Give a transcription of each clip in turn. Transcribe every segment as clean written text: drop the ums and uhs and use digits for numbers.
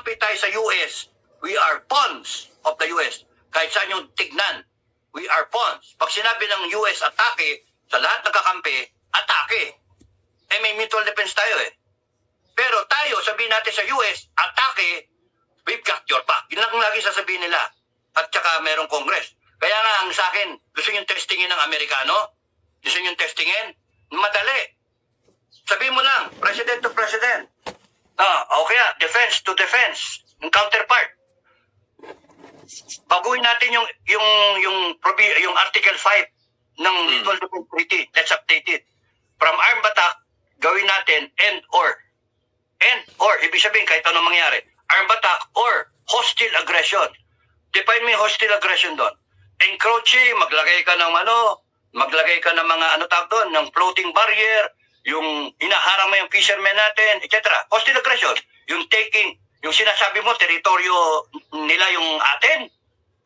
kakampi tayo sa US, we are pawns of the US. Kahit saan yung tignan, we are pawns. Pag sinabi ng US atake, sa lahat ng kakampi, atake. Eh may mutual defense tayo eh. Pero tayo, sabihin natin sa US, atake, we've got your back. Yun lang lagi sasabihin nila. At saka merong Congress. Kaya nga ang sa akin, gusto nyo testingin ng Amerikano? Gusto nyo testingin? Madali. Sabihin mo lang, president to president. O kaya, defense to defense. Yung counterpart. Baguhin natin yung Article 5 ng Mutual Defense Treaty. Let's update it. From armed attack, gawin natin and or. And or, ibig sabihin kahit anong mangyari. Armed attack or hostile aggression. Define mo yung hostile aggression doon. Encroaching, maglagay ka ng mga tawag doon, ng floating barrier, yung inaharang mo yung fishermen natin, etc. Hostile aggression. Yung taking, yung sinasabi mo, teritoryo nila yung atin.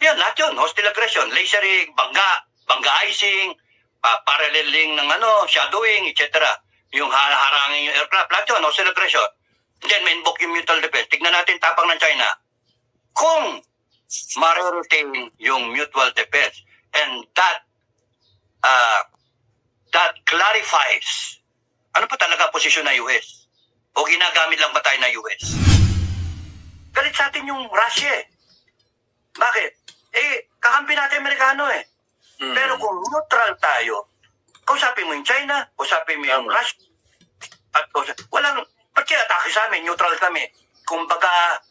Yan, lahat yun. Hostile aggression. Lasering, bangga-icing, paralleling ng shadowing, etc. Yung harangin yung aircraft, lahat yun. Hostile aggression. And then, ma-invoke yung mutual defense. Tignan natin tapang ng China. Kung ma-retain yung mutual defense. And that clarifies ano pa talaga posisyon na US? O ginagamit lang ba tayo na US? Galit sa atin yung Russia eh. Bakit? Kakampi natin Amerikano eh. Pero kung neutral tayo, kausapin mo yung China, kausapin mo yung Russia, at ba't kaya atake sa amin? Neutral kami. Kumbaga,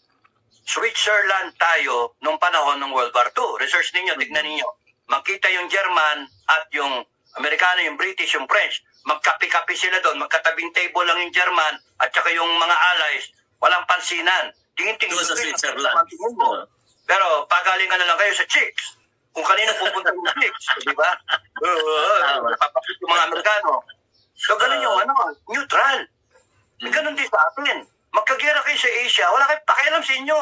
Switzerland tayo nung panahon ng World War II. Research ninyo, tignan ninyo. Makita yung German at yung Amerikano, yung British, yung French. Magkapi-kapi sila doon. Magkatabing table lang yung German at saka yung mga allies. Walang pansinan. Tingin-tingin. Sa Switzerland. Pero pagaling ka na lang kayo sa chicks. Kung kanino pupunta yung chicks. Di ba? Papakit yung mga Amerikano. So ganun yung neutral. Ganun din sa atin. Magkagera kayo sa Asia. Wala kayo pakialam sa inyo.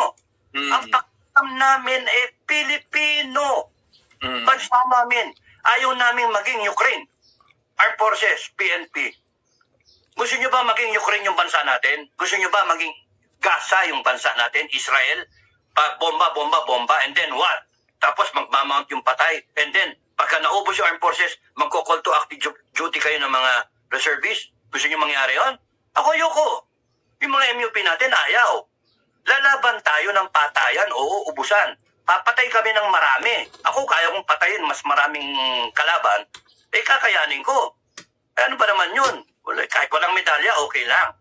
Ang pakialam namin Pilipino. Bansa namin. Ayaw namin maging Ukraine. Armed Forces, PNP. Gusto nyo ba maging Ukraine yung bansa natin? Gusto nyo ba maging Gaza yung bansa natin? Israel? Bomba, and then what? Tapos magmamount yung patay. And then, pagka naubos yung Armed Forces, magko-call to active duty kayo ng mga reservists? Gusto nyo mangyari yun? Ako, ayoko. Yung mga MUP natin, ayaw. Lalaban tayo ng patayan, oo, ubusan. Papatay kami ng marami. Ako, kaya kong patayin mas maraming kalaban. Kakayanin ko. Ano ba naman yun? Kahit walang medalya, okay lang.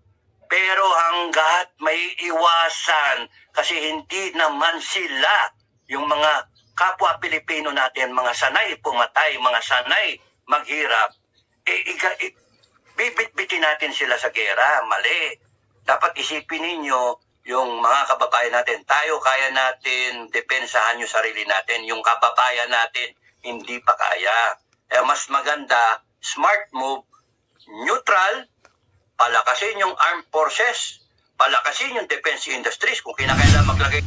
Pero hanggat may iwasan, kasi hindi naman sila, yung mga kapwa Pilipino natin, mga sanay pumatay, mga sanay maghirap, bibit-bitin natin sila sa gera. Mali. Dapat isipin ninyo, yung mga kababayan natin, tayo kaya natin depensahan yung sarili natin. Yung kababayan natin, hindi pa kaya. Mas maganda, smart move, neutral, palakasin yung armed forces, palakasin yung defense industries. Kung kinakailangan maglagay,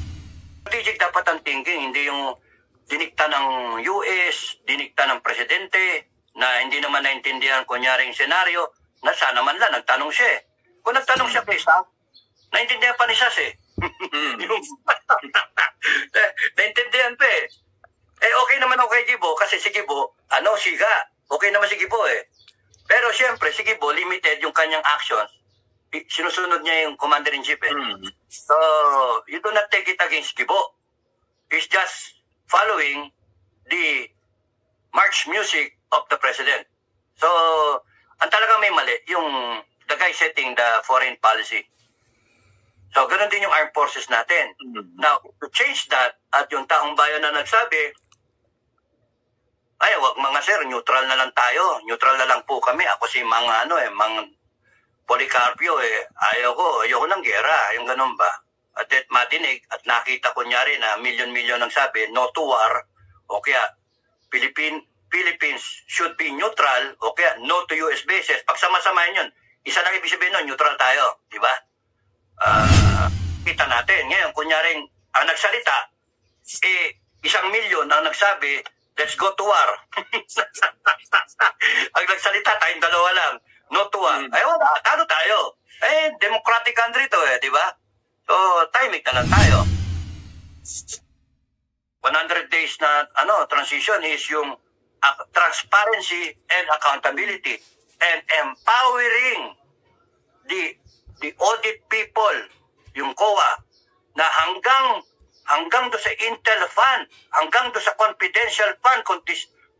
strategic dapat ang thinking, hindi yung dinikta ng US, dinikta ng presidente, na hindi naman naintindihan kunyaring senaryo, na sana man lang, nagtanong siya eh. Kung nagtanong siya kay Sas, naintindihan pa ni Sas eh. Naintindihan pa eh. Okay naman ako kay Gibo, kasi si Gibo, siga. Okay naman si Gibo eh. Pero siyempre, si Gibo, limited yung kanyang actions. Sinusunod niya yung commander-in-chief eh. So, you do not take it against Gibo. He's just following the march music of the president. So, ang talagang may mali, yung the guy setting the foreign policy. So, ganun din yung armed forces natin. Now, to change that, at yung taong bayan na nagsabi, wag mga sir, neutral na lang tayo. Neutral na lang po kami. Ako si mga Policarpio ayoko ng gera. Yung ganun ba? At madinig at nakita ko nyari na milyon-milyon ang sabi, no to war, o kaya Philippines should be neutral, o kaya no to US bases. Pagsama-samahin yun, isa lang ibig sabihin nun, neutral tayo. Diba? Kita natin. Ngayon, kunyaring ang nagsalita, 1 milyon ang nagsabi, let's go to war. Ang nagsalita, tayong dalawa lang. No to war. Wala, talo tayo. Democratic country to di ba? So, tayo tahimik na lang tayo. 100 days na transition is yung transparency and accountability and empowering the audit people, yung COA, na hanggang do sa Intel Fund, hanggang do sa confidential fund,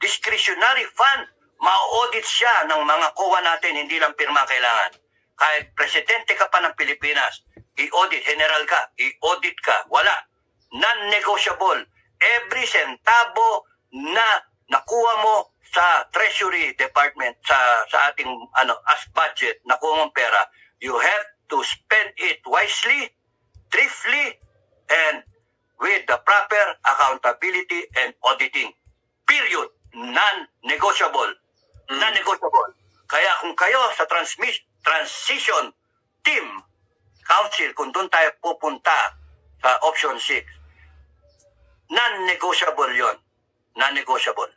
discretionary fund, ma-audit siya ng mga COA natin, hindi lang pirma kailangan. Kahit presidente ka pa ng Pilipinas, i-audit, general ka, i-audit ka, wala. Non-negotiable. Every centavo na nakuha mo sa Treasury Department, sa ating as budget, nakuha mong pera, you have to spend it wisely, thriftily, and with the proper accountability and auditing. Period. Non-negotiable. Non-negotiable. Kaya kung kayo sa transition team, council, kung doon tayo pupunta sa option 6, non-negotiable yon. Non-negotiable.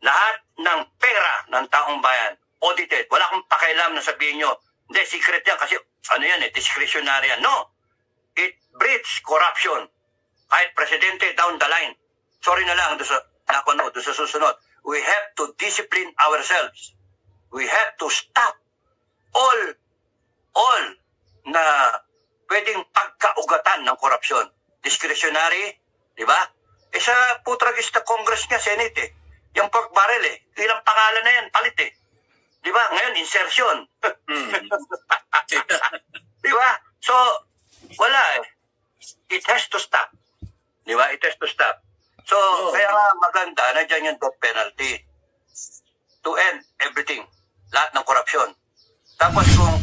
Lahat ng pera ng taong bayan, audited. Wala akong pakialam na sabihin nyo, hindi, secret yan kasi, discretionary yan. No. It breeds corruption. Kahit presidente down the line. Sorry na lang, doon sa susunod. We have to discipline ourselves. We have to stop all na pwedeng pagkaugatan ng korupsyon. Discretionary, di ba? Sa putragista Congress niya, Senate yung pork barrel ilang pangalan na yan, palit di ba? Ngayon, insertion. Di ba? So, wala It has to stop. Di ba? It has to stop. So, kaya nga maganda na dyan yung death penalty to end everything. Lahat ng korupsyon. Tapos kung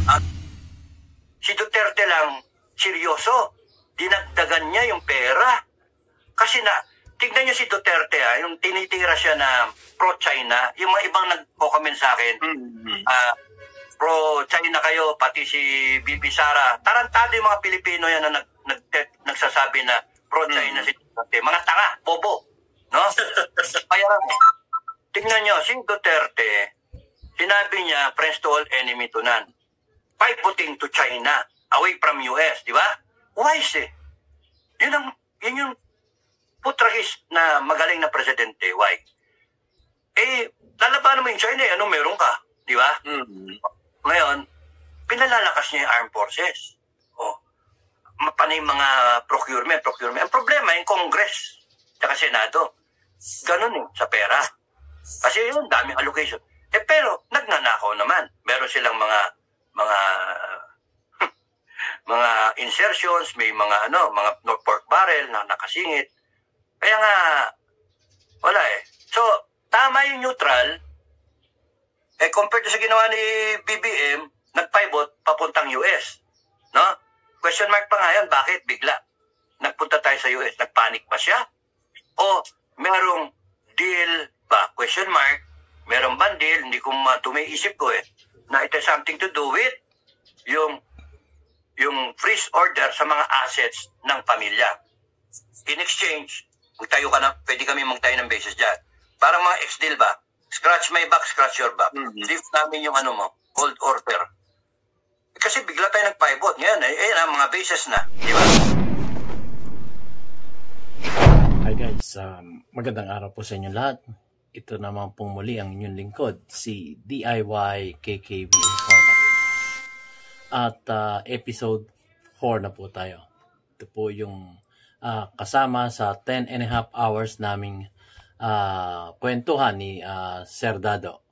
si Duterte lang seryoso, dinagdagan niya yung pera. Kasi tignan niyo si Duterte yung tinitira siya na pro-China, yung mga ibang nagko-comment sa akin, pro-China kayo, pati si Bibi Sara, tarantado yung mga Pilipino yan na nagsasabi na pro-China si Duterte. Mga tanga, bobo. No? Kaya tignan niyo, si Duterte, sinabi niya, friends to all, enemy to none. Pivoting to China, away from US, di ba? Wise Yun yung putragis na magaling na presidente. Why? Lalabanan mo yung China, meron ka? Di ba? Ngayon, pinalalakas niya yung armed forces. Panay mga procurement. Ang problema, yung Congress, saka Senado, ganun sa pera. Kasi yun, daming allocation. Pero, nagnanakaw naman. Meron silang mga insertions, may mga pork barrel na nakasingit. Kaya nga, wala So, tama yung neutral. Compared to sa ginawa ni BBM, nag-pivot papuntang US. No? Question mark pa nga yun, bakit bigla nagpunta tayo sa US? Nagpanic ba siya? O merong deal ba? Question mark. Meron ba deal? Hindi ko tumiisip ko na it has something to do with yung freeze order sa mga assets ng pamilya. In exchange, magtayo ka na, pwede kami magtayo ng basis dyan. Parang mga ex-deal ba? Scratch my back, scratch your back. Lift namin yung hold order. Kasi bigla tayo nag-pivot. Ngayon, mga basis na. Di ba? Hi guys, magandang araw po sa inyo lahat. Ito naman pong muli ang inyong lingkod, si DIY KKB Informative. At episode 4 na po tayo. Ito po yung kasama sa 10.5 hours naming kwentuhan ni Sir Dado,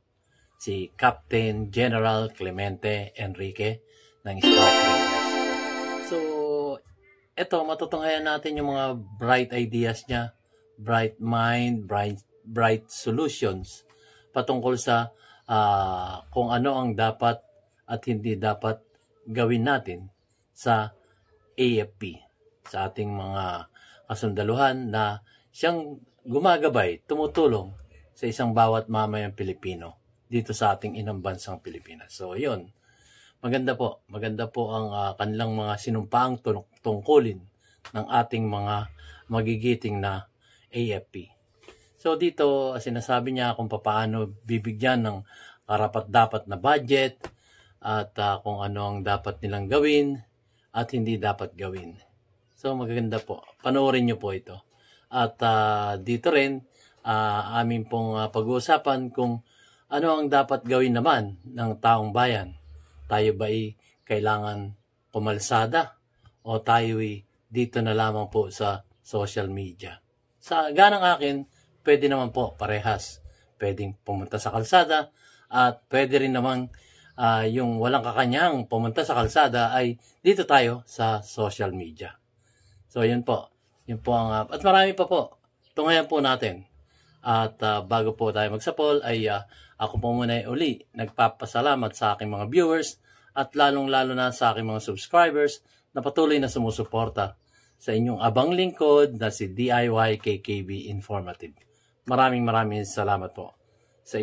si Captain General Clemente Enrique ng Scout Rangers. So, eto, matutunghayan natin yung mga bright ideas niya, bright mind, bright solutions patungkol sa kung ano ang dapat at hindi dapat gawin natin sa AFP, sa ating mga kasundaluhan na siyang gumagabay, tumutulong sa isang bawat mamayang Pilipino dito sa ating inang bansang Pilipinas. So, yun. Maganda po ang kanilang mga sinumpaang tungkulin ng ating mga magigiting na AFP. So, dito, sinasabi niya kung paano bibigyan ng karapat-dapat na budget at kung ano ang dapat nilang gawin at hindi dapat gawin. So magaganda po. Panoorin nyo po ito. At dito rin, amin pong pag-uusapan kung ano ang dapat gawin naman ng taong bayan. Tayo ba ay kailangan pumalsada o tayo ay dito na lamang po sa social media? Sa ganang akin, pwede naman po parehas. Pwedeng pumunta sa kalsada at pwede rin naman yung walang kakanyang pumunta sa kalsada ay dito tayo sa social media. So, yun po. Yun po ang, at marami pa po. Tunghayan po natin. At bago po tayo magsapol ay ako po muna ay uli nagpapasalamat sa aking mga viewers at lalong-lalo na sa aking mga subscribers na patuloy na sumusuporta sa inyong abang lingkod na si DIY KKB Informative. Maraming salamat po. Sa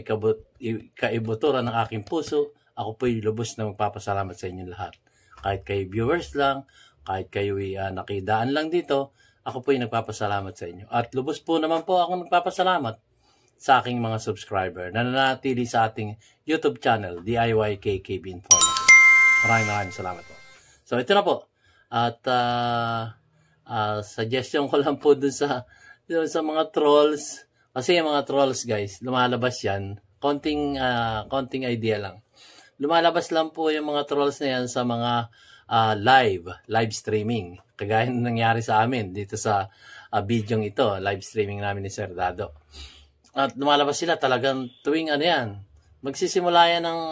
kaibuturan ng aking puso, ako po'y lubos na magpapasalamat sa inyong lahat. Kahit kayo viewers lang, kahit kayo nakidaan lang dito, ako po'y nagpapasalamat sa inyo. At lubos po naman po ako nagpapasalamat sa aking mga subscriber na nanatili sa ating YouTube channel, DIY KKB Informative. Maraming salamat po. So ito na po. At suggestion ko lang po dun sa mga trolls. Kasi yung mga trolls guys, lumalabas yan. Konting idea lang. Lumalabas lang po yung mga trolls na yan sa mga live streaming. Kagaya ng nangyari sa amin dito sa video ito, live streaming namin ni Sir Dado. At lumalabas sila talagang tuwing magsisimula yan ng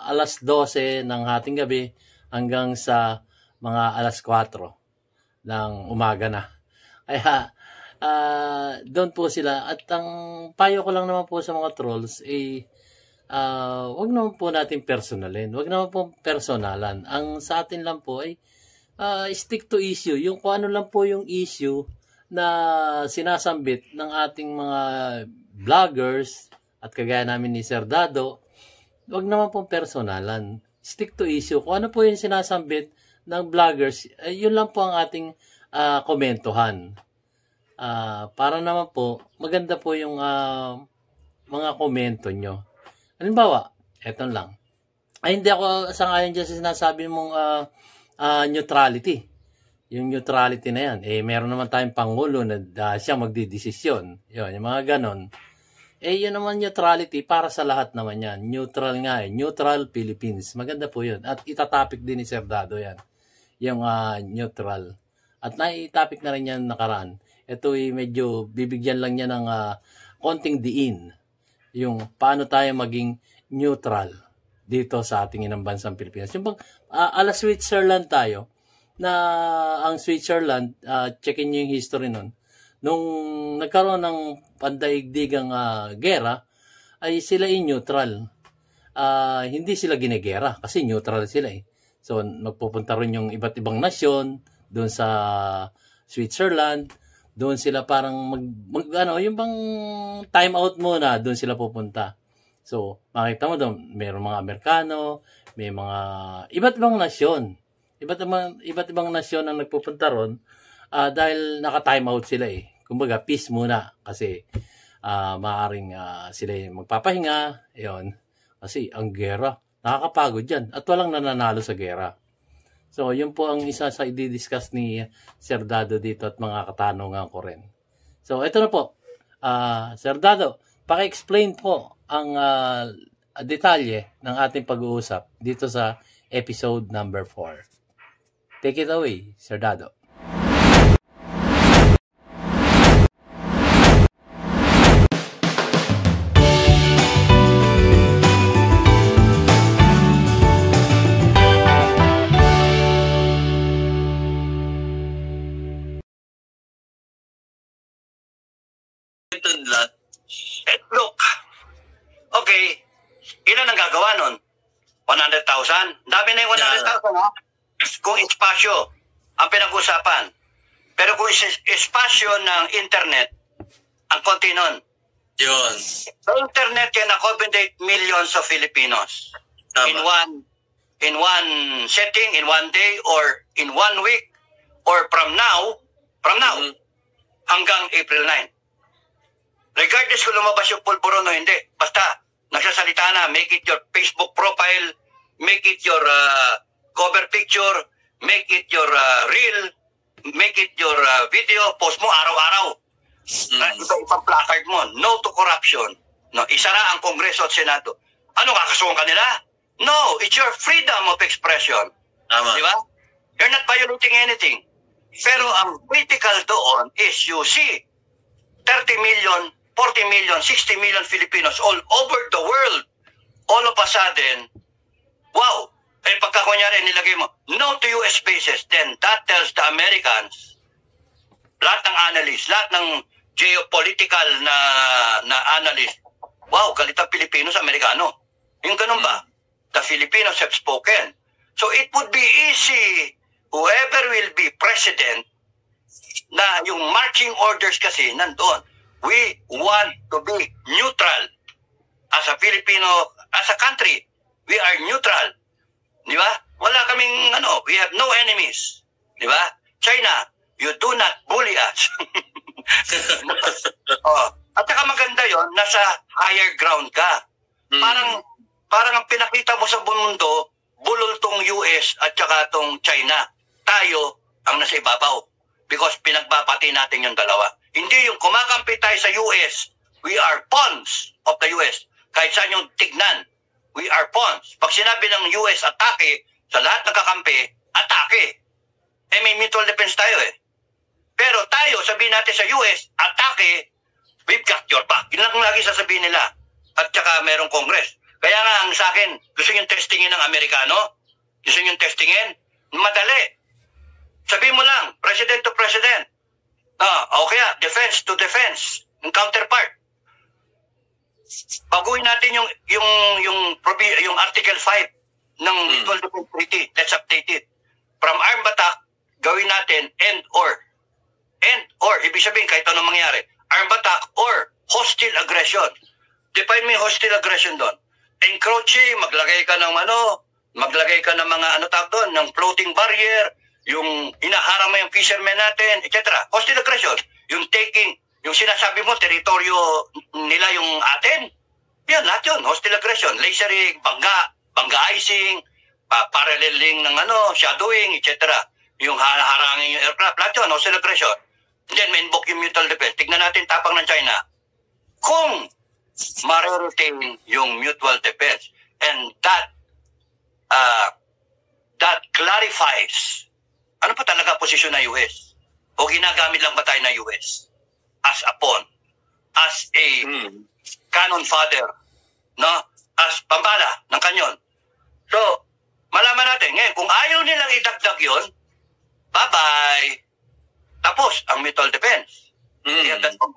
alas 12 ng hating gabi hanggang sa mga alas 4 ng umaga na. Kaya doon po sila. At ang payo ko lang naman po sa mga trolls wag naman po natin personalin. Wag naman po personalan. Ang sa atin lang po ay stick to issue. Yung kung ano lang po yung issue na sinasambit ng ating mga vloggers at kagaya namin ni Sir Dado, wag naman po personalan. Stick to issue. Kung ano po yung sinasambit ng vloggers, yun lang po ang ating komentuhan. Para naman po, maganda po yung mga komento nyo. Halimbawa, eto lang. Hindi ako sangayon dyan sa sinasabi mong neutrality. Yung neutrality na yan. Meron naman tayong Pangulo na siya magdidesisyon. Yun, yung mga ganon. Yun naman neutrality para sa lahat naman yan. Neutral nga Neutral Philippines. Maganda po yun. At itatopic din ni Sir Dado yan. Yung neutral. At naitopic na rin yan nakaraan. Ito medyo bibigyan lang niya ng konting diin. Yung paano tayo maging neutral dito sa ating inang bansang Pilipinas. Yung bang ala Switzerland tayo, na ang Switzerland, checkin nyo yung history nun, nung nagkaroon ng pandaigdigang gera, ay sila neutral. Hindi sila ginegera kasi neutral sila So, nagpupunta rin yung iba't ibang nasyon doon sa Switzerland. Doon sila parang yung bang time out muna, doon sila pupunta. So, makita mo doon, mayroong mga Amerikano, may mga iba't ibang nasyon. Iba't ibang nasyon ang nagpupunta ron dahil naka-time out sila Kumbaga, peace muna kasi maaaring sila magpapahinga. Yun. Kasi ang gera, nakakapagod yan. At walang nananalo sa gera. So, yun po ang isa sa i-discuss ni Sir Dado dito at mga katanungan ko rin. So, ito na po. Sir Dado, paki-explain po ang detalye ng ating pag-uusap dito sa episode number 4. Take it away, Sir Dado. Look, okay, ilan ang gagawa nun? 100,000? Dami na yung 100,000, ha? Kung espasyo ang pinag-usapan. Pero kung espasyo ng internet, ang konti nun. Yun. The internet can accommodate millions of Filipinos. Tama. In one setting, in one day, or in 1 week, or from now, hanggang April 9. Regardless kung lumabas yung pulburon o hindi, basta nagsasalita na, make it your Facebook profile, make it your cover picture, make it your reel, make it your video, post mo araw-araw. Ipang placard mo, no to corruption. No, isara ang Kongreso at Senado. Ano, kakasuhan ka nila? No, it's your freedom of expression. Tama. Di ba? You're not violating anything. Pero ang critical doon is you see 30 million, 40 million, 60 million Filipinos all over the world. All of a sudden, wow, eh pagka kunyari nilagay mo, no to US bases, then that tells the Americans, lahat ng analysts, lahat ng geopolitical na analyst, wow, galit ang Pilipino sa Amerikano. Yung ganun ba? The Filipinos have spoken. So it would be easy, whoever will be president, na yung marching orders kasi nandoon. We want to be neutral. As a Filipino, as a country, we are neutral. Di ba? Wala kaming, we have no enemies. Di ba? China, you do not bully us. At saka maganda yon, nasa higher ground ka. Parang ang pinakita mo sa mundo, bulol tong US at saka tong China. Tayo ang nasa ibabaw. Because pinagbabati natin yung dalawa. Hindi yung kumakampi tayo sa US, we are pawns of the US. Kahit saan yung tignan, we are pawns. Pag sinabi ng US atake, sa lahat ng kakampi, atake. Eh may mutual defense tayo eh. Pero tayo, sabihin natin sa US, atake, we've got your back. Yun lang lagi sasabihin nila. At saka merong Congress. Kaya nga ang sa akin, gusto nyo testingin ng Amerikano? Gusto nyo testingin? Madali. Sabihin mo lang, president to president. O kaya, defense to defense. Yung counterpart. Baguhin natin yung Article 5 ng Mutual Defense Treaty. Let's update it. From armed attack, gawin natin and or. Ibig sabihin kahit anong mangyari. Armed attack or hostile aggression. Define mo yung hostile aggression doon. Encroaching, maglagay ka ng mga doon, ng floating barrier, yung inaharang mo yung fishermen natin, etc. Hostile aggression. Yung taking, yung sinasabi mo, teritoryo nila yung atin. Yan, lahat yun. Hostile aggression. Lasering, bangga-icing, paralleling ng shadowing, etc. Yung harangin yung aircraft. Lahat yun, hostile aggression. And then, ma-invoke yung mutual defense. Tignan natin tapang ng China. Kung ma-retain yung mutual defense. And that clarifies ano pa talaga posisyon ng US? O ginagamit lang ba tayo ng US? As a pawn. As a cannon fodder. No? As pambala ng kanyon. So, malaman natin. Ngayon, kung ayaw nilang idagdag yun, bye-bye. Tapos, ang mutual defense. Yeah, that's 1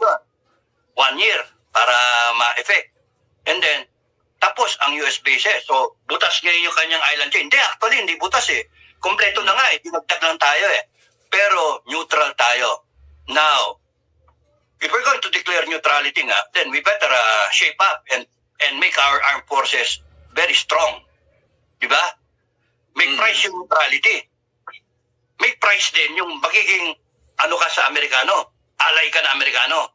year para ma-effect. And then, tapos ang US bases. So, butas ngayon yung kanyang island chain. Hindi, actually, hindi butas eh. Kompleto na nga eh. Dinagdag lang tayo eh. Pero, neutral tayo. Now, if we're going to declare neutrality nga, then we better shape up and make our armed forces very strong. Diba? Make price yung neutrality. Make price din yung magiging ano ka sa Amerikano. Alay ka na Amerikano.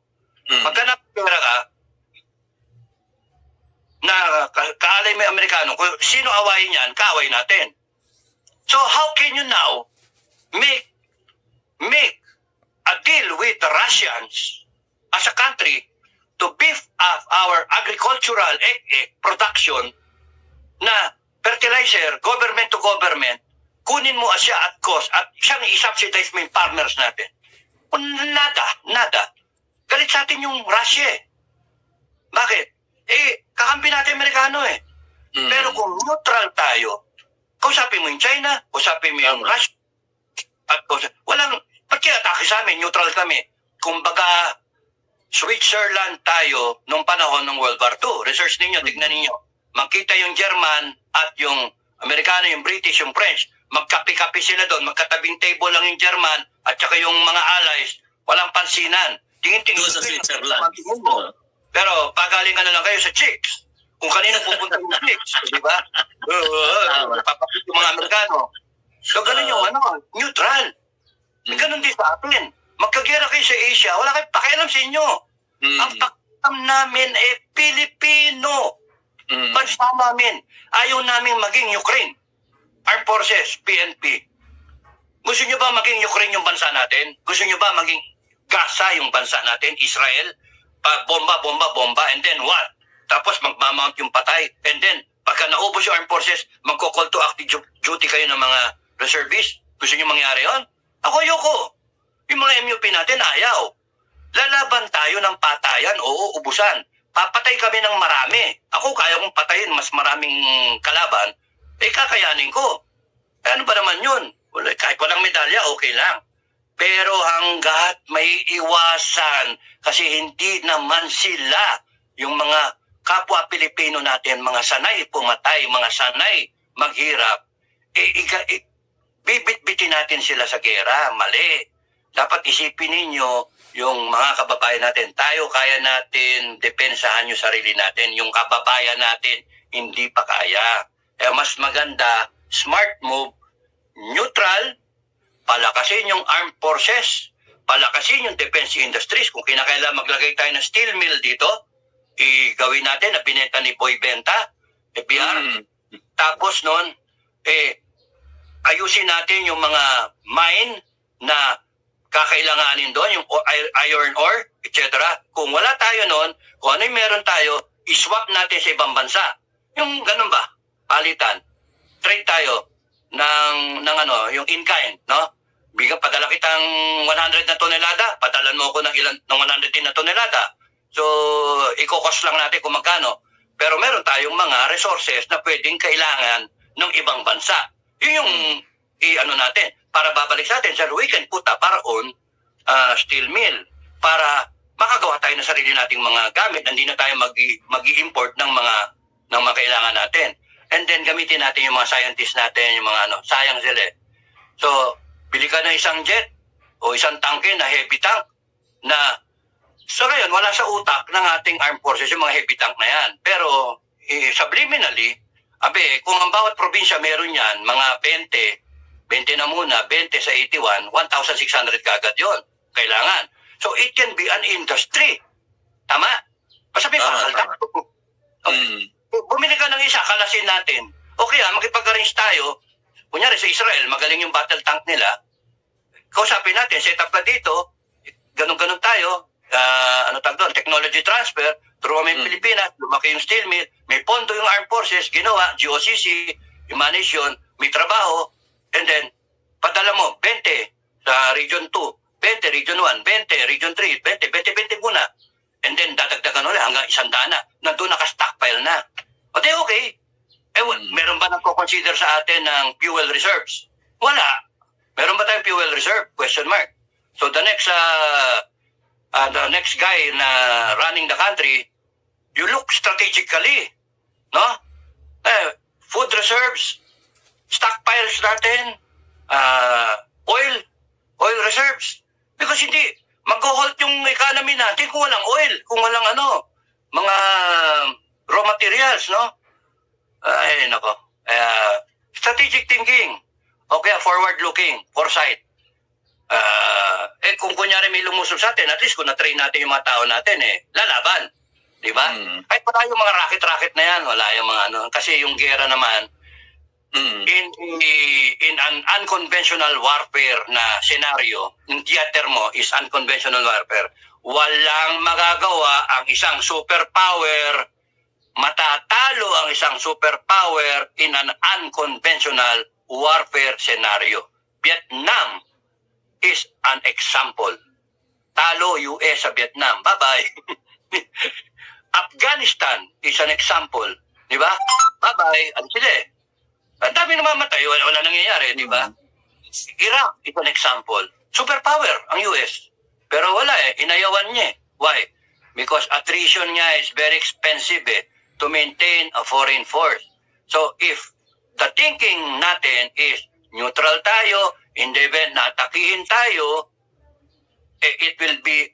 Pagka napira ka, na kaalay may Amerikano, kung sino awayin yan, kaaway natin. So how can you now make a deal with the Russians as a country to beef up our agricultural production na fertilizer, government to government, kunin mo siya at cost at siyang i-subsidize mo yung farmers natin. Nada. Galit sa atin yung Russia eh. Bakit? Kakampi natin Amerikano eh. Pero kung neutral tayo, kausapin mo yung China, kausapin mo yung Russia, at ba't kaya atake sa amin, neutral kami? Kumbaga, Switzerland tayo nung panahon ng World War II. Research ninyo, tignan ninyo. Magkita yung German at yung Amerikano, yung British, yung French. Magkapi-kapi sila doon, magkatabing table lang yung German at saka yung mga allies, walang pansinan. Tingin-tingin sa Switzerland. Pero pagaling ka na lang kayo sa chicks. Kung kanino pupunta yung chicks, di ba? Papakit yung mga Amerikano. So ganun yung neutral. Ganun din sa atin. Magkagera kayo sa Asia, wala kayong pakialam sa inyo. Ang pakialam namin Pilipino. Bansa namin. Ayaw namin maging Ukraine. Armed Forces, PNP. Gusto nyo ba maging Ukraine yung bansa natin? Gusto nyo ba maging Gaza yung bansa natin, Israel? Bomba, and then what? Tapos magmamount yung patay. And then, pagka naubos yung armed forces, magko-call to active duty kayo ng mga reservists? Gusto nyo mangyari yon? Ako, ayoko. Yung mga MUP natin, ayaw. Lalaban tayo ng patayan, oo, ubusan. Papatay kami ng marami. Ako, kaya kong patayin mas maraming kalaban, kakayanin ko. Ano ba naman yun? Kahit walang medalya, okay lang. Pero hanggat may iwasan, kasi hindi naman sila yung mga kapwa Pilipino natin, mga sanay pumatay, mga sanay maghirap, bibit-bitin natin sila sa gera. Mali. Dapat isipin ninyo yung mga kababayan natin. Tayo kaya natin depensahan yung sarili natin. Yung kababayan natin, hindi pa kaya. Mas maganda, smart move, neutral, palakasin yung armed forces, palakasin yung defense industries. Kung kinakailangan maglagay tayo ng steel mill dito, gawin natin na binenta ni Boy Benta, FBR. Tapos nun, ayusin natin yung mga mine na kakailanganin doon, yung iron ore, etc. Kung wala tayo nun, kung ano yung meron tayo, iswap natin sa ibang bansa. Yung ganun ba? Palitan. Trade tayo yung in-kind, no? Padala kitang 100 na tonelada, padalan mo ako ng 110 na tonelada. So, i-cost lang natin kung magkano. Pero meron tayong mga resources na pwedeng kailangan ng ibang bansa. Yun yung natin, para babalik sa atin. So, we can put up our own steel mill para makagawa tayo ng sarili nating mga gamit. Hindi na tayo mag-i-import ng mga kailangan natin. And then, gamitin natin yung mga scientists natin, yung mga sayang sila. So, bili ka ng isang jet o isang tangke na heavy tank na so ngayon wala sa utak ng ating armed forces yung mga heavy tank na yan. Pero subliminally, kung ang bawat probinsya meron yan, mga 20 na muna, 20 sa 81, 1,600 kagad yon kailangan. So it can be an industry. Tama? Basta may bakal tank. Bumili ka ng isa, kalasin natin. Okay makipag-arrange tayo. Kunyari sa Israel, magaling yung battle tank nila. Kausapin natin, set up ka dito, ganun-ganun tayo, technology transfer, through kami Pilipinas, lumaki yung steel mill, may pondo yung armed forces, ginawa, GOCC, i-manage yun, may trabaho, and then, padala mo, 20 sa Region 2, 20 Region 1, 20 Region 3, 20 muna. And then, dadagdagan ulit hanggang 100 na, nandun naka-stockpile na. Okay. Meron ba nagko-consider sa atin ng fuel reserves? Wala. Meron ba tayong fuel reserve? Question mark. So the next guy na running the country, you look strategically, no? Food reserves, stockpiles natin, oil reserves. Because hindi mag-halt yung economy natin kung walang oil, kung walang mga raw materials, no? Nako. Strategic thinking. Okay, forward-looking, foresight. Kung kunyari may lumusog sa atin, at least kung na-train natin yung mga tao natin, lalaban. Di ba? Kahit wala yung mga racket-racket na yan, wala yung mga Kasi yung gera naman, in an unconventional warfare na scenario, yung theater mo is unconventional warfare, walang magagawa ang isang superpower, matatalo ang isang superpower in an unconventional warfare scenario. Vietnam is an example. Talo US sa Vietnam. Bye-bye. Afghanistan is an example. Di ba? Bye-bye. Ano sila Ang dami namamatay. Wala nangyayari. Di ba? Iraq is an example. Superpower ang US. Pero wala Inayawan niya Why? Because attrition niya is very expensive to maintain a foreign force. So if the thinking natin is neutral tayo, in the event na atakihin tayo, it will be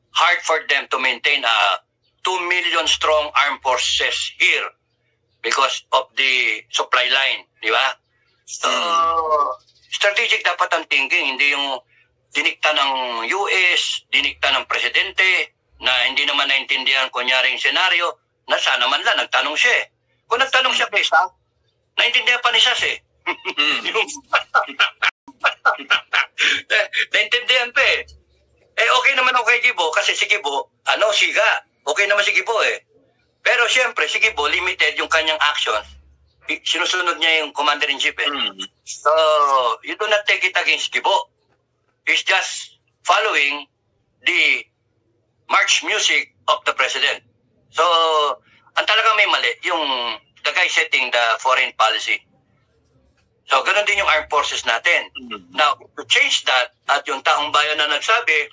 hard for them to maintain a 2 million strong armed forces here because of the supply line, di ba? So, strategic dapat ang thinking, hindi yung dinikta ng US, dinikta ng presidente, na hindi naman naintindihan kunyaring senaryo, na sana man lang, nagtanong siya Kung nagtanong siya kay Sas, naintindihan pa ni Sas Yung... Naintindihan pa eh. Okay naman ako kay Gibo kasi si Gibo, siga. Okay naman si Gibo eh. Pero siyempre, si Gibo, limited yung kanyang action. Sinusunod niya yung Commander-in-Chief eh. So, you do not take it against Gibo. He's just following the march music of the President. So, ang talagang may mali, yung the guy setting the foreign policy. So, ganun din yung armed forces natin. Now, to change that, at yung taong bayan na nagsabi,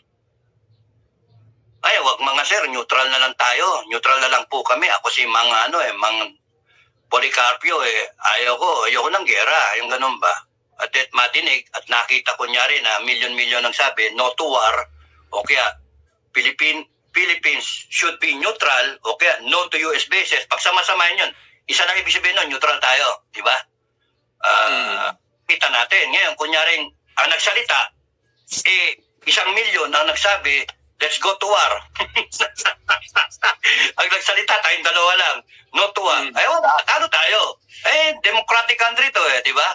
ay, wag mga sir, neutral na lang tayo. Neutral na lang po kami. Ako si Mang Policarpio ayoko ng gera, yung ganun ba? At madinig, at nakita ko nyari na milyon-milyon ang sabi, no to war, o kaya Philippines should be neutral, o kaya no to US bases. Pag sama-samahin yun, isa lang ibig sabihin nun, neutral tayo, di ba? Kita natin. Ngayon, kunyaring ang nagsalita, 1 milyon ang nagsabi, let's go to war. Ang nagsalita, tayong dalawa lang, no to war. Ay, wala, talo tayo. Democratic country to di ba?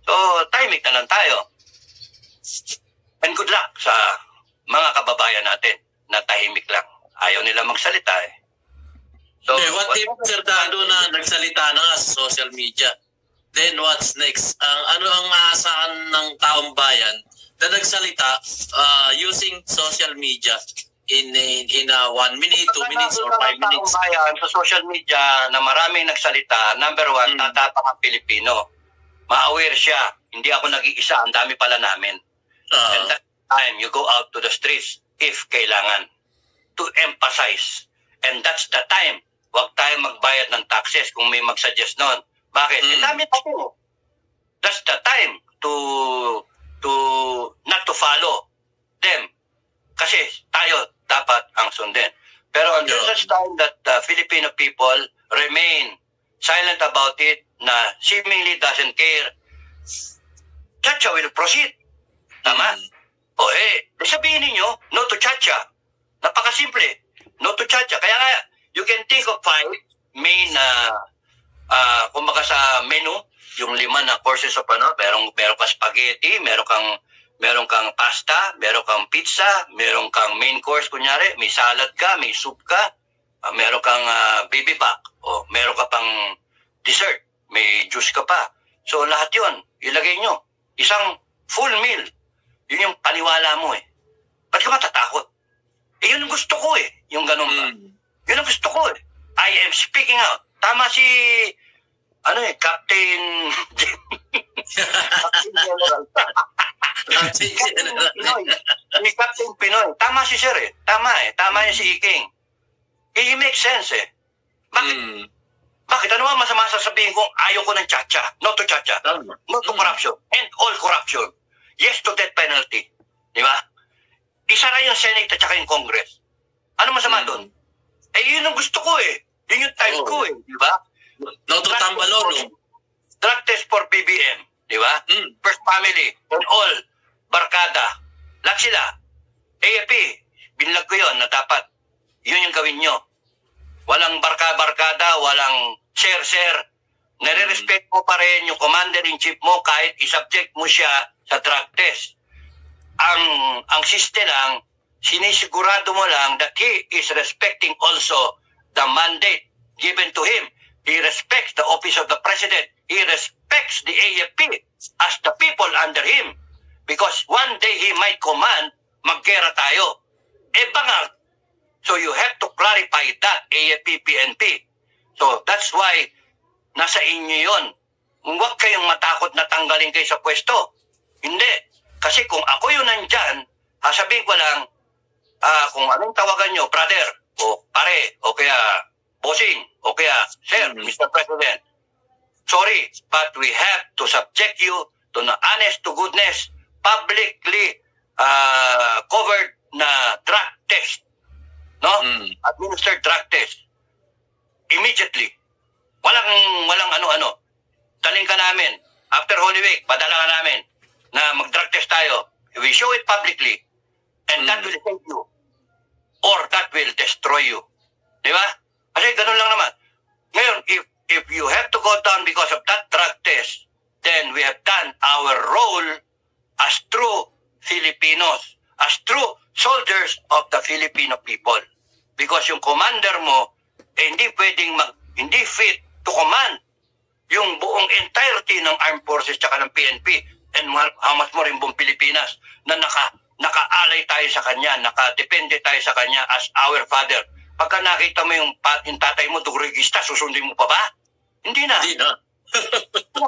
So, timing na lang tayo. And good luck sa mga kababayan natin na tahimik lang. Ayaw nila magsalita So, what if Sir Dado na nagsalita na nga sa social media? Then what's next? Ano ang aasahan ng taong bayan na nagsalita using social media in 1 minute, 2 minutes, or 5 minutes? Taong bayan sa social media na maraming nagsalita, number 1, tatapang ang Pilipino. Ma-aware siya. Hindi ako nag-iisa. Ang dami pala namin. And that time, you go out to the streets if kailangan to emphasize. And that's the time. Huwag tayong magbayad ng taxes kung may mag-suggest nun. Bakit? Dami tayo. That's the time to not to follow them. Kasi tayo dapat ang sundin. Pero until such time that the Filipino people remain silent about it, na seemingly doesn't care, Chacha will proceed. Tama? Sabihin ninyo, no to Chacha. Napakasimple. No to Chacha. Kaya nga, you can think of 5 main kumbaga sa menu, yung 5 na courses of meron kang spaghetti, meron kang pasta, meron kang pizza, meron kang main course kunyari, may salad ka, may soup ka, meron kang bibimbap, o meron ka pang dessert, may juice ka pa. So lahat 'yon, ilagay nyo. Isang full meal. Yun yung paniwala mo Ba't ka matatakot? Yun ang gusto ko yung ganun ba? Yun ang gusto ko I am speaking out. Tama si Captain Captain General. Captain Pinoy. Tama si Sir Tama Tama niya si Iking. It makes sense Bakit? Ano ba masama sasabihin kong ayaw ko ng Chacha? No to Chacha. No to corruption. And all corruption. Yes to death penalty. Di ba? Isara yung Senate at saka yung Congress. Ano masama doon? Yun ang gusto ko Yun yung type ko Di ba? No to Tambalolo. Drug test for PBM. Di ba? First family. And all. Barkada. Lahat sila. AFP. Binlag ko yun na dapat. Yun yung gawin nyo. Walang barkada, walang share. Nare-respect mo pa rin yung commander-in-chief mo kahit isubject mo siya sa drug test. Ang siste lang, sinisigurado mo lang that he is respecting also the mandate given to him. He respects the office of the president. He respects the AFP as the people under him. Because one day he might command, magkera tayo. Bangag. So you have to clarify that, AFP, PNP. So that's why nasa inyo yun. Huwag kayong matakot na tanggalin kayo sa pwesto. Hindi. Kasi kung ako yun nandyan, sabihin ko lang, kung anong tawagan nyo, brother, o pare, o kaya bossing, o kaya sir, Mr. President, sorry, but we have to subject you to the honest to goodness, publicly covered na drug test. No? Administered drug test. Immediately. Walang ano-ano. Taling ka namin. After Holy Week, padala ka namin na mag-drug test tayo. We show it publicly. And that will save you. Or that will destroy you. Di ba? Kasi ganun lang naman. Ngayon, if you have to go down because of that drug test, then we have done our role as true Filipinos, as true soldiers of the Filipino people. Because yung commander mo, hindi pwedeng hindi fit to command yung buong entirety ng armed forces tsaka ng PNP and how much more yung buong Pilipinas na naka-alay tayo sa kanya, nakadepende tayo sa kanya as our father. Pagka nakita mo yung tatay mo dugrigista, susundin mo pa ba? Hindi na. Hindi na.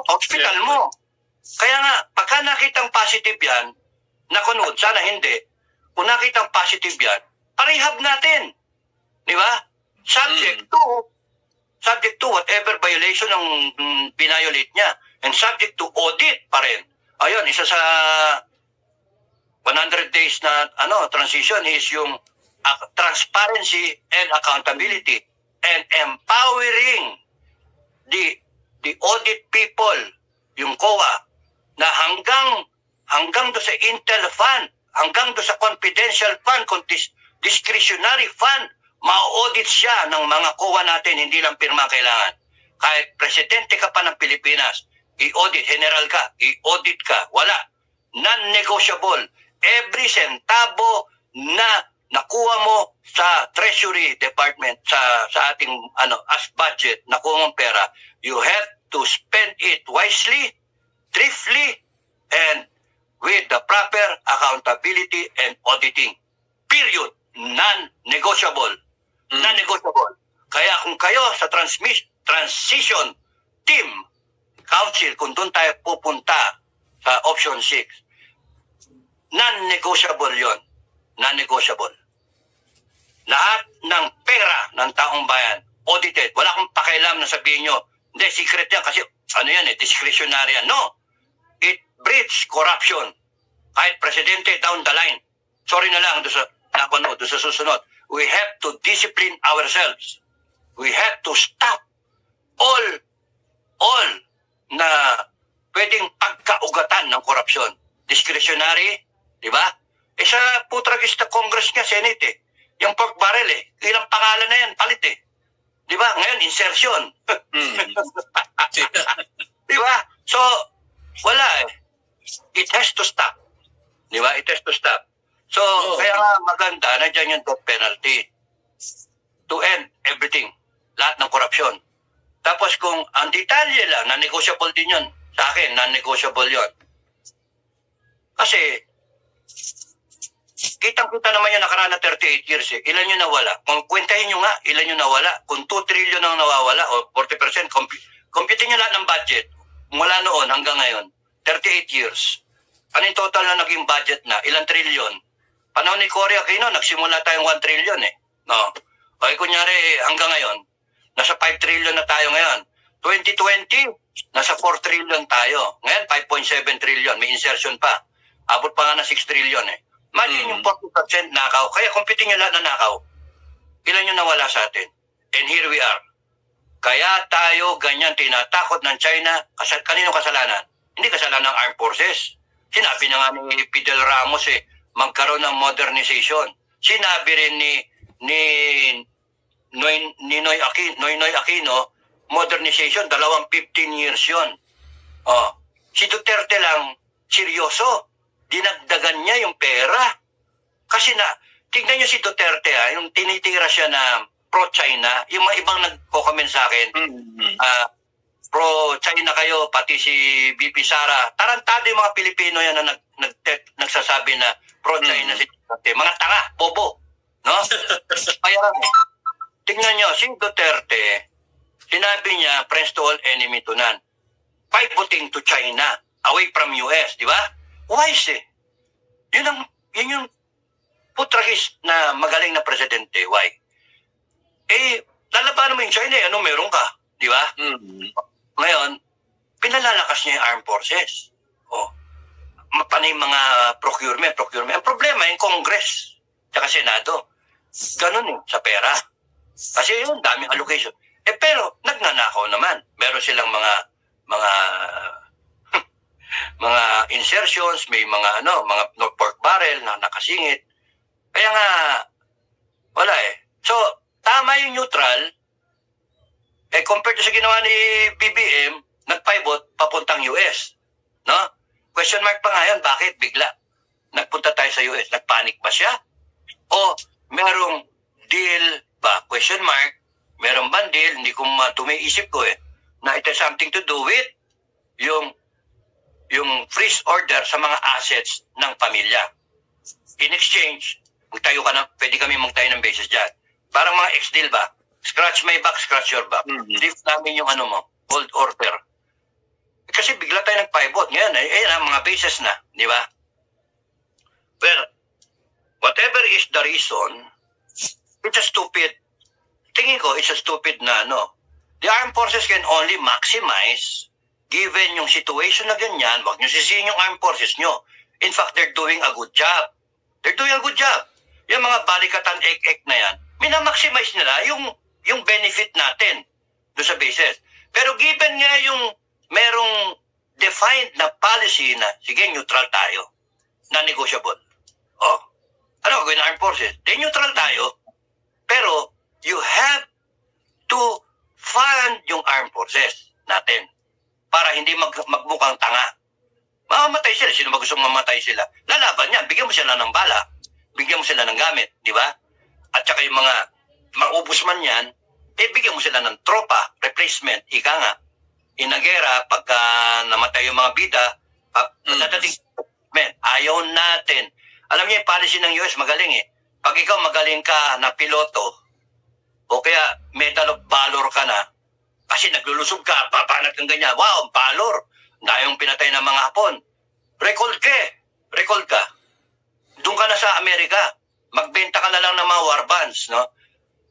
Hospital mo. Kaya nga, pagka nakitang positive yan, nakunod, sana hindi. Kung nakitang positive yan, parehab natin. Di ba? Subject to whatever violation ng binayolate niya. And subject to audit pa rin. Ayun, isa sa 100 days na transition is yung transparency and accountability and empowering the audit people, yung COA, na hanggang do sa Intel Fund, hanggang do sa confidential fund, discretionary fund, ma-audit siya ng mga COA natin, hindi lang pirma kailangan. Kahit presidente ka pa ng Pilipinas, i-audit, general ka, i-audit ka, wala. Non-negotiable. Every centavo na nakuha mo sa Treasury Department, sa ating as budget, nakuha mong pera, you have to spend it wisely, thriftily, and with the proper accountability and auditing. Period. Non-negotiable. Non-negotiable. Kaya kung kayo sa transition team, council, kung doon tayo pupunta sa option 6, non-negotiable yon. Non-negotiable. Lahat ng pera ng taong bayan, audited. Wala akong pakialam na sabihin nyo, hindi, secret yan kasi, discretionary yan. No. It breeds corruption. Kahit presidente down the line. Sorry na lang, doon sa susunod. We have to discipline ourselves. We have to stop all na pwedeng pagkaugatan ng korupsyon. Discretionary, di ba? Sa putragista Congress nga, Senate yung pork barrel ilang pangalan na yan, palit di ba? Ngayon, insertion. Di ba? So, wala It has to stop. Di ba? It has to stop. So, kaya nga maganda, nandiyan yung death penalty to end everything. Lahat ng korupsyon. Tapos kung ang detalye lang, non-negotiable din yun. Sa akin, non-negotiable yun. Kasi, kitang-kita naman yung nakaraan na 38 years Ilan yung nawala? Kung kwentahin nyo nga, ilan yung nawala? Kung 2 trillion ang nawawala, o 40%, computing nyo lahat ng budget, mula noon hanggang ngayon, 38 years. Ano yung total na naging budget na? Ilang trillion? Panahon ni Cory Aquino, nagsimula tayong 1 trillion No? O kunyari, hanggang ngayon, nasa 5 trillion na tayo ngayon. 2020, nasa 4 trillion tayo. Ngayon, 5.7 trillion. May insertion pa. Abot pa nga na 6 trillion Imagine yung 40% nakaw. Kaya computing nyo lahat na nakaw. Ilan yung nawala sa atin? And here we are. Kaya tayo ganyan tinatakot ng China. Kanino kasalanan? Hindi kasalanan ng armed forces. Sinabi na nga ni Fidel Ramos magkaroon ng modernization. Sinabi rin ni Noynoy Aquino, modernization, 15 years yun. Si Duterte lang, seryoso, dinagdagan niya yung pera. Kasi tignan niyo si Duterte yung tinitira siya na pro-China, yung mga ibang nagko-comment sa akin, pro-China kayo, pati si BP Sara, tarantado yung mga Pilipino yan na nagsasabi na pro-China si Duterte. Mga tanga, bobo. No? Kaya tingnan nyo, si Duterte, sinabi niya, friends to all, enemy to none. Pivoting to China, away from US, di ba? Wise Yun yung putragis na magaling na presidente. Why? Lalabanan mo yung China, ano meron ka? Di ba? Ngayon, pinalalakas niya yung armed forces. Panay mga procurement. Ang problema, yung Congress, tsaka Senado, ganun sa pera. Kasi yun, daming allocation. Pero, nagnanakaw naman. Meron silang mga insertions, may mga pork barrel na nakasingit. Kaya nga, wala So, tama yung neutral, compared to sa ginawa ni BBM, nag-pivot papuntang US. No? Question mark pa nga yun, bakit bigla nagpunta tayo sa US? Nagpanic ba siya? O merong deal ba? Question mark. Meron ba deal? Hindi ko tumiisip ko na it has something to do with yung freeze order sa mga assets ng pamilya. In exchange, magtayo ka na, pwede kami magtayo ng basis dyan. Parang mga ex-deal ba? Scratch my back, scratch your back. Lift namin yung hold order. Kasi bigla tayo nag-pivot. Ngayon, ang mga bases na, di ba? Well, whatever is the reason, it's a stupid, tingin ko, it's a stupid na, the armed forces can only maximize given yung situation na ganyan. Wag nyo sisihin yung armed forces nyo. In fact, they're doing a good job. They're doing a good job. Yung mga balikatan ek-ek na yan, minamaximize nila yung benefit natin doon sa bases. Pero given nga yung merong defined na policy na, sige, neutral tayo, non-negotiable. Ano gawin ng armed forces? Then neutral tayo, pero you have to fund yung armed forces natin para hindi magmukhang tanga. Mamamatay sila. Sino ba gustong mamatay sila? Lalaban yan. Bigyan mo sila ng bala. Bigyan mo sila ng gamit. Di ba? At saka yung mga maubos man yan, bigyan mo sila ng tropa, replacement. Ika nga. Inagera, pagka namatay yung mga bida, ayaw natin. Alam niyo yung policy ng US, magaling Pag ikaw magaling ka na piloto, o kaya Medal of Valor ka na, kasi naglulusog ka, papanat kang ganyan, wow, valor, dahil pinatay ng mga Hapon. Recall ka. Doon ka na sa Amerika, magbenta ka na lang ng mga warbans, no?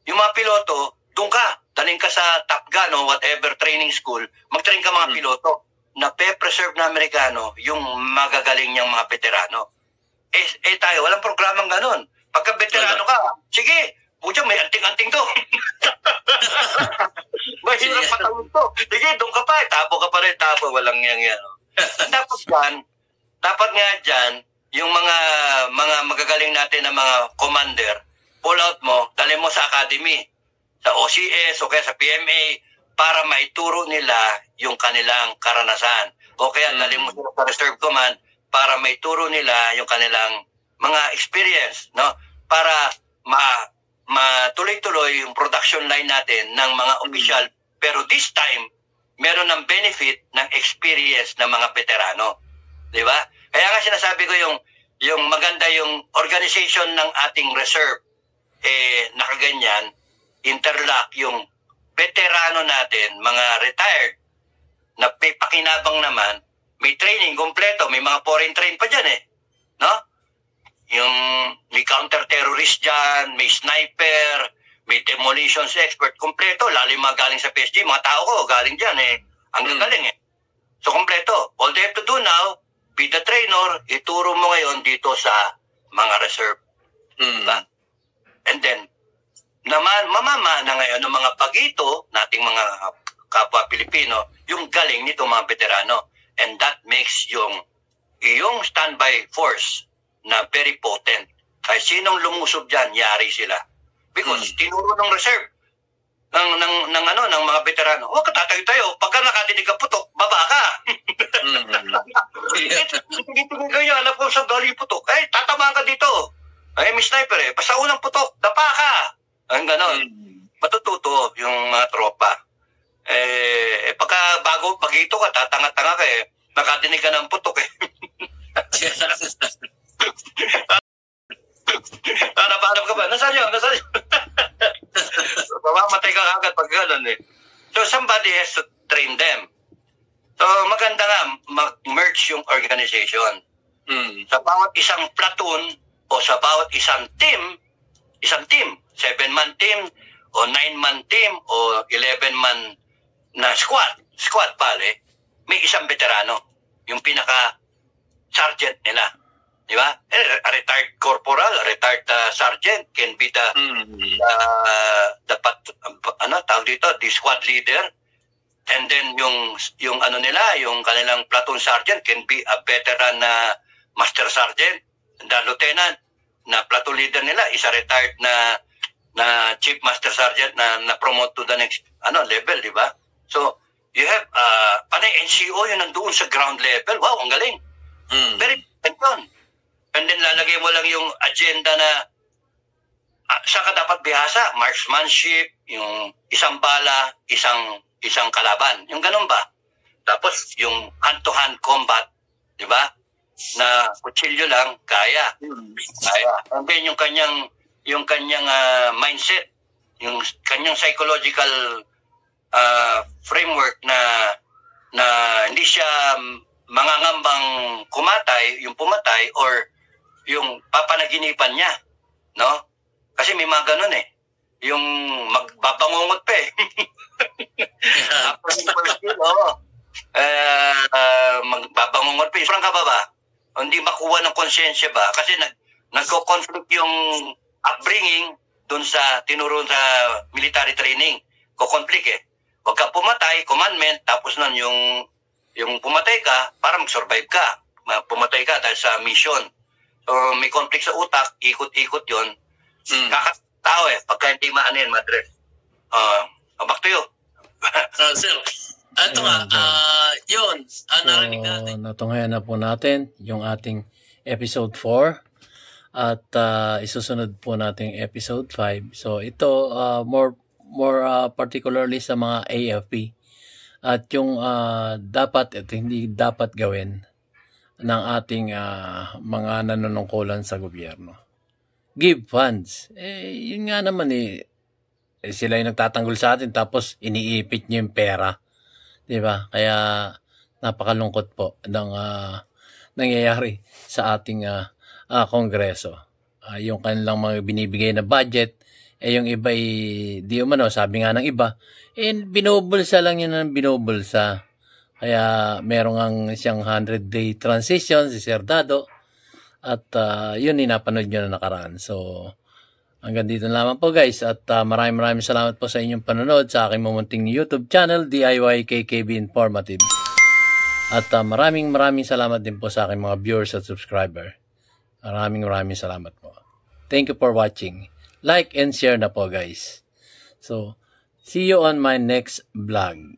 Yung mga piloto, doon ka, daling ka sa Top Gun, whatever training school, mag-train ka mga piloto, na pe-preserve na Amerikano, yung magagaling niyang mga veterano. Tayo, walang programang ganun. Pagka veterano ka, sige, pucha, may anting-anting to. Mahirap patawid to. Sige, doon ka pa. Tapo ka pa rin. Walang yan. Dapat nga dyan, yung mga magagaling natin na mga commander, pull out mo, dali mo sa academy, sa OCS o kaya sa PMA, para maituro nila yung kanilang karanasan. O kaya dali mo sa Reserve Command, para maituro nila yung kanilang mga experience, no? Para matuloy-tuloy yung production line natin ng mga opisyal, pero this time meron ng benefit ng experience ng mga veterano, di ba? Kaya nga sinasabi ko yung maganda yung organization ng ating reserve, nakaganyan, interlock yung veterano natin, mga retired na may pakinabang naman, may training kompleto, may mga foreign train pa dyan no? Yung may counter-terrorist dyan, may sniper, may demolitions expert, kompleto, lalim mga galing sa PSG, mga tao ko galing dyan ang gagaling So kompleto, all they have to do now, be the trainer, ituro mo ngayon dito sa mga reserve. Diba? And then, mamamana ngayon ng mga pagito, nating mga kapwa Pilipino, yung galing nito mga veterano. And that makes yung standby force na very potent. Kahit sinong lumusob dyan, yari sila. Because tinuro ng reserve ng mga veterano, huwag ka tatayo tayo. Pagka nakadinig ka putok, baba ka. Tingin kayo, alam ko sa galing putok. Tatamaan ka dito. May sniper basta unang putok, dapa ka. Ang ganon. Matututo yung mga tropa. Pagka pagito ka, tatanga-tanga ka nakadinig ka ng putok Napahanap ka ba? Nasaan yun? Mamamatay ka agad pag gano'n So somebody has to train them. So maganda nga mag-merge yung organization. Sa bawat isang platoon o sa bawat isang team, 7-man team o 9-man team o 11-man na squad pale, may isang veterano, yung pinaka sergeant nila. Di ba? A retired corporal, a retired sergeant can be the squad leader. And then yung kanilang platoon sergeant can be a veteran na master sergeant. The lieutenant na platoon leader nila is a retired na chief master sergeant na promote to the next level, di ba? So you have, NCO yun nandoon sa ground level. Wow, ang galing. Very important yun. And then lalagay mo lang yung agenda na saan ka dapat bihasa? Marksmanship, yung isang bala, isang kalaban. Yung ganun ba? Tapos yung hand-to-hand combat, di ba? Na kutsilyo lang, kaya. And then yung kanyang mindset, yung kanyang psychological framework na hindi siya mangangambang kumatay, yung pumatay, or yung papanaginipan niya, no? Kasi may mga ganun eh. Yung magbabangungot pa eh. After the first year, magbabangungot pa. Parang ka ba? Hindi makuha ng konsensya ba? Kasi nagko-conflict yung upbringing dun sa tinuro sa military training. Ko-conflict eh. Huwag ka pumatay, commandment, tapos nun yung pumatay ka para mag-survive ka. Pumatay ka dahil sa mission. So may conflict sa utak, ikot-ikot yun. Kakatao eh, pagka hindi maanin, madres. Back to you. Sir, ito nga, yun, narinig natin. Natunghayan na po natin yung ating episode 4 at isusunod po natin episode 5. So ito, more particularly sa mga AFP at yung dapat at hindi dapat gawin ng ating mga nanunungkulan sa gobyerno. Give funds. Yun nga naman sila yung nagtatanggol sa atin tapos iniipit nyo yung pera. Diba? Kaya napakalungkot po ng nangyayari sa ating kongreso. Yung kanilang mga binibigay na budget, yung iba di umano, sabi nga ng iba, binubulsa lang yun ng binubulsa. Kaya merong ang siyang 100-day transition si Sir Dado. At yun napanood nyo na nakaraan. So, hanggang dito na lamang po guys. At maraming salamat po sa inyong panonood sa aking mumunting YouTube channel, DIY KKB Informative. At maraming salamat din po sa aking mga viewers at subscriber. Maraming salamat po. Thank you for watching. Like and share na po guys. So, see you on my next vlog.